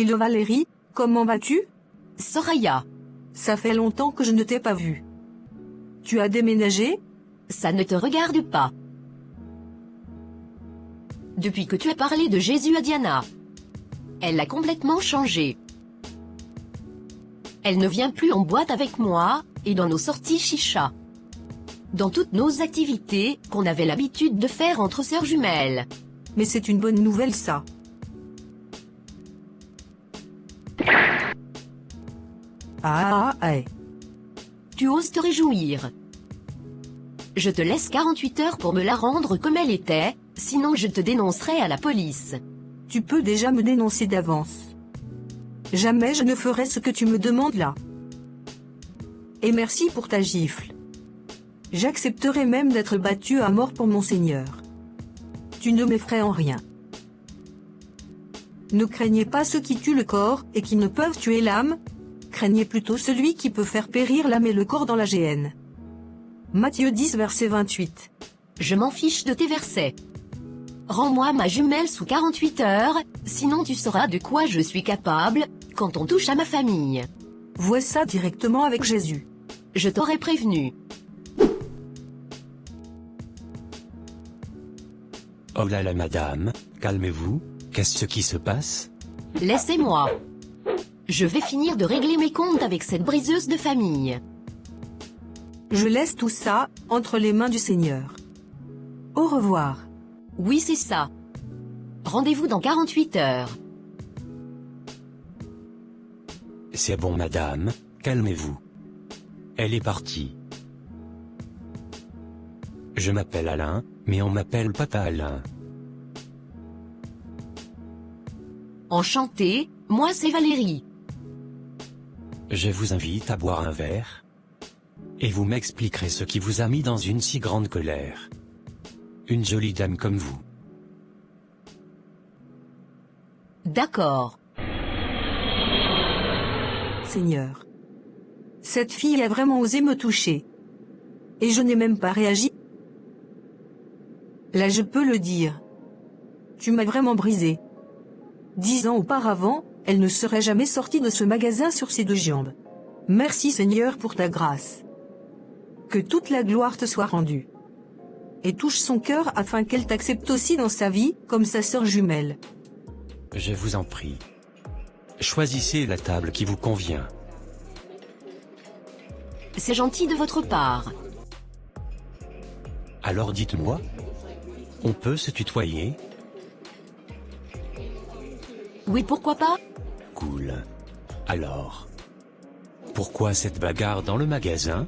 Hello Valérie, comment vas-tu? Soraya. Ça fait longtemps que je ne t'ai pas vue. Tu as déménagé? Ça ne te regarde pas. Depuis que tu as parlé de Jésus à Diana, elle a complètement changé. Elle ne vient plus en boîte avec moi, et dans nos sorties chicha. Dans toutes nos activités, qu'on avait l'habitude de faire entre sœurs jumelles. Mais c'est une bonne nouvelle ça. Tu oses te réjouir. Je te laisse 48 heures pour me la rendre comme elle était, sinon je te dénoncerai à la police. Tu peux déjà me dénoncer d'avance. Jamais je ne ferai ce que tu me demandes là. Et merci pour ta gifle. J'accepterai même d'être battu à mort pour mon Seigneur. Tu ne m'effraies en rien. Ne craignez pas ceux qui tuent le corps et qui ne peuvent tuer l'âme. Craignez plutôt celui qui peut faire périr l'âme et le corps dans la géhenne. Matthieu 10 verset 28. Je m'en fiche de tes versets. Rends-moi ma jumelle sous 48 heures, sinon tu sauras de quoi je suis capable, quand on touche à ma famille. Vois ça directement avec Jésus. Je t'aurais prévenu. Oh là là madame, calmez-vous, qu'est-ce qui se passe? Laissez-moi. Je vais finir de régler mes comptes avec cette briseuse de famille. Je laisse tout ça entre les mains du Seigneur. Au revoir. Oui, c'est ça. Rendez-vous dans 48 heures. C'est bon madame, calmez-vous. Elle est partie. Je m'appelle Alain, mais on m'appelle Papa Alain. Enchanté, moi c'est Valérie. Je vous invite à boire un verre. Et vous m'expliquerez ce qui vous a mis dans une si grande colère. Une jolie dame comme vous. D'accord. Seigneur. Cette fille a vraiment osé me toucher. Et je n'ai même pas réagi. Là je peux le dire. Tu m'as vraiment brisé. 10 ans auparavant, elle ne serait jamais sortie de ce magasin sur ses deux jambes. Merci Seigneur pour ta grâce. Que toute la gloire te soit rendue. Et touche son cœur afin qu'elle t'accepte aussi dans sa vie, comme sa sœur jumelle. Je vous en prie. Choisissez la table qui vous convient. C'est gentil de votre part. Alors dites-moi. On peut se tutoyer? Oui, pourquoi pas? Cool. Alors. Pourquoi cette bagarre dans le magasin?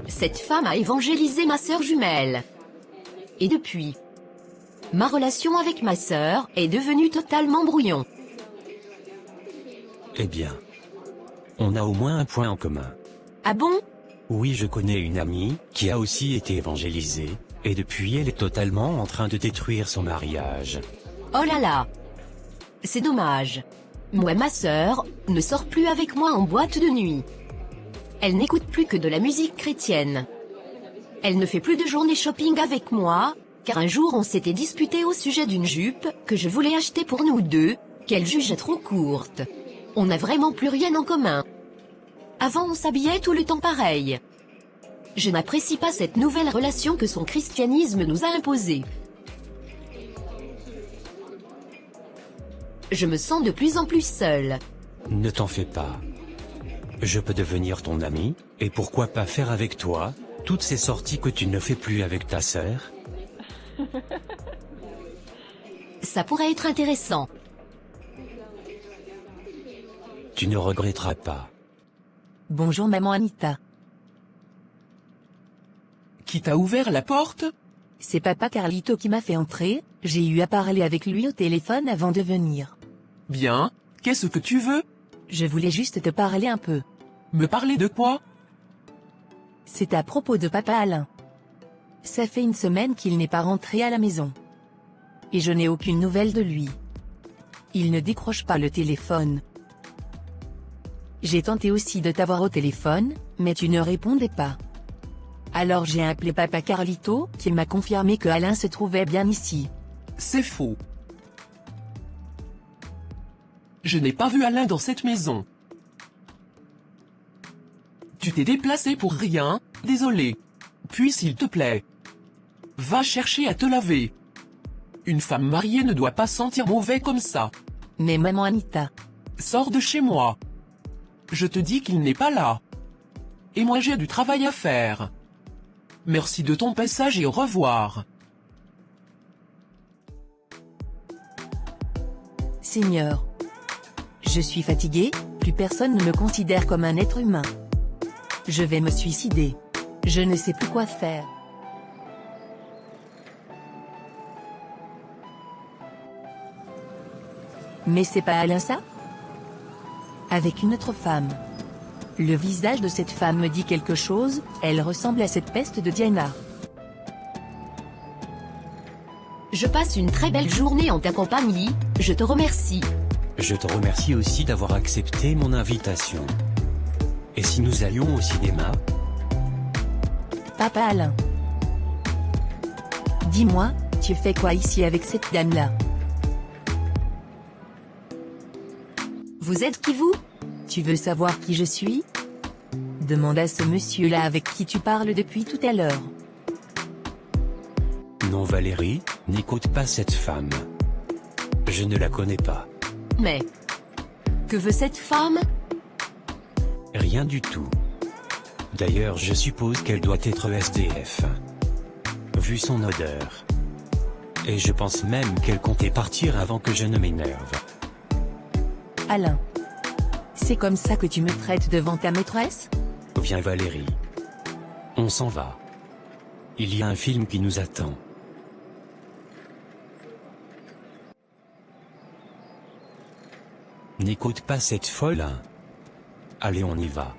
Cette femme a évangélisé ma sœur jumelle. Et depuis, ma relation avec ma sœur est devenue totalement brouillon. Eh bien. On a au moins un point en commun. Ah bon? Oui, je connais une amie qui a aussi été évangélisée, et depuis elle est totalement en train de détruire son mariage. Oh là là! C'est dommage. Moi, ma sœur, ne sort plus avec moi en boîte de nuit. Elle n'écoute plus que de la musique chrétienne. Elle ne fait plus de journée shopping avec moi, car un jour on s'était disputé au sujet d'une jupe que je voulais acheter pour nous deux, qu'elle jugeait trop courte. On n'a vraiment plus rien en commun. Avant on s'habillait tout le temps pareil. Je n'apprécie pas cette nouvelle relation que son christianisme nous a imposée. Je me sens de plus en plus seule. Ne t'en fais pas. Je peux devenir ton ami, et pourquoi pas faire avec toi toutes ces sorties que tu ne fais plus avec ta sœur? Ça pourrait être intéressant. Tu ne regretteras pas. Bonjour maman Anita. Qui t'a ouvert la porte? C'est papa Carlito qui m'a fait entrer, j'ai eu à parler avec lui au téléphone avant de venir. Bien, qu'est-ce que tu veux? Je voulais juste te parler un peu. Me parler de quoi? C'est à propos de papa Alain. Ça fait une semaine qu'il n'est pas rentré à la maison. Et je n'ai aucune nouvelle de lui. Il ne décroche pas le téléphone. J'ai tenté aussi de t'avoir au téléphone, mais tu ne répondais pas. Alors j'ai appelé papa Carlito, qui m'a confirmé que Alain se trouvait bien ici. C'est faux. Je n'ai pas vu Alain dans cette maison. Tu t'es déplacé pour rien, désolé. Puis s'il te plaît, va chercher à te laver. Une femme mariée ne doit pas sentir mauvais comme ça. Mais maman Anita, Sors de chez moi. Je te dis qu'il n'est pas là. Et moi j'ai du travail à faire. Merci de ton passage et au revoir. Seigneur, je suis fatigué, plus personne ne me considère comme un être humain. Je vais me suicider. Je ne sais plus quoi faire. Mais c'est pas Alain ça? Avec une autre femme. Le visage de cette femme me dit quelque chose, elle ressemble à cette peste de Diana. Je passe une très belle journée en ta compagnie, je te remercie. Je te remercie aussi d'avoir accepté mon invitation. Et si nous allions au cinéma? Papa Alain. Dis-moi, tu fais quoi ici avec cette dame-là? Vous êtes qui vous? Tu veux savoir qui je suis? Demande à ce monsieur-là avec qui tu parles depuis tout à l'heure. Non Valérie, n'écoute pas cette femme. Je ne la connais pas. Mais... que veut cette femme? Rien du tout. D'ailleurs je suppose qu'elle doit être SDF. Vu son odeur. Et je pense même qu'elle comptait partir avant que je ne m'énerve. Alain. C'est comme ça que tu me traites devant ta maîtresse? Viens Valérie. On s'en va. Il y a un film qui nous attend. N'écoute pas cette folle, hein. Allez, on y va.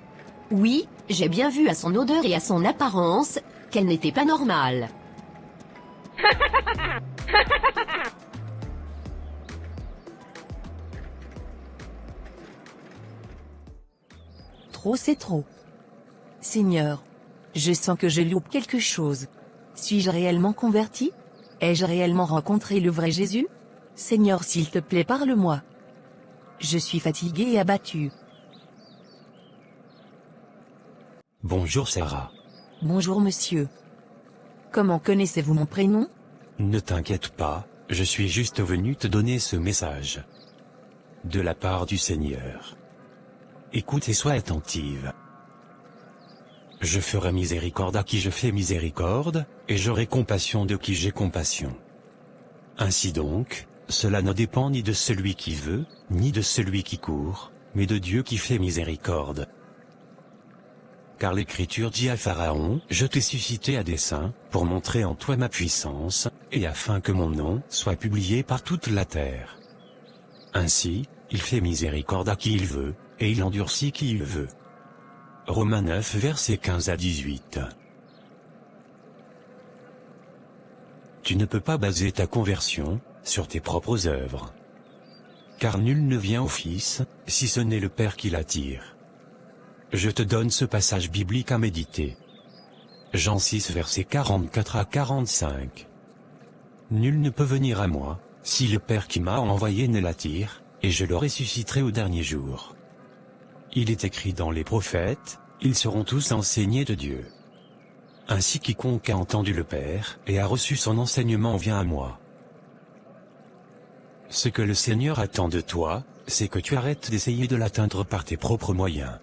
Oui, j'ai bien vu à son odeur et à son apparence, qu'elle n'était pas normale. Trop c'est trop. Seigneur. Je sens que je loupe quelque chose. Suis-je réellement converti? Ai-je réellement rencontré le vrai Jésus? Seigneur, s'il te plaît, parle-moi. Je suis fatigué et abattu. Bonjour Sarah. Bonjour monsieur. Comment connaissez-vous mon prénom? Ne t'inquiète pas, je suis juste venu te donner ce message. De la part du Seigneur. Écoute et sois attentive. Je ferai miséricorde à qui je fais miséricorde, et j'aurai compassion de qui j'ai compassion. Ainsi donc, cela ne dépend ni de celui qui veut, ni de celui qui court, mais de Dieu qui fait miséricorde. Car l'Écriture dit à Pharaon, je t'ai suscité à dessein, pour montrer en toi ma puissance, et afin que mon nom soit publié par toute la terre. Ainsi, il fait miséricorde à qui il veut, et il endurcit qui il veut. Romains 9 versets 15 à 18. Tu ne peux pas baser ta conversion sur tes propres œuvres. Car nul ne vient au Fils, si ce n'est le Père qui l'attire. Je te donne ce passage biblique à méditer. Jean 6 versets 44 à 45. Nul ne peut venir à moi, si le Père qui m'a envoyé ne l'attire, et je le ressusciterai au dernier jour. Il est écrit dans les prophètes, ils seront tous enseignés de Dieu. Ainsi quiconque a entendu le Père et a reçu son enseignement vient à moi. Ce que le Seigneur attend de toi, c'est que tu arrêtes d'essayer de l'atteindre par tes propres moyens.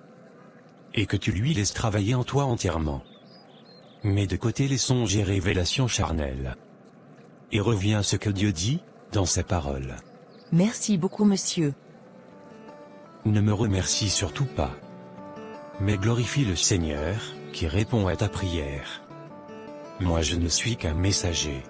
Et que tu lui laisses travailler en toi entièrement. Mets de côté les songes et révélations charnelles. Et reviens à ce que Dieu dit, dans sa parole. Merci beaucoup monsieur. Ne me remercie surtout pas. Mais glorifie le Seigneur, qui répond à ta prière. Moi je ne suis qu'un messager.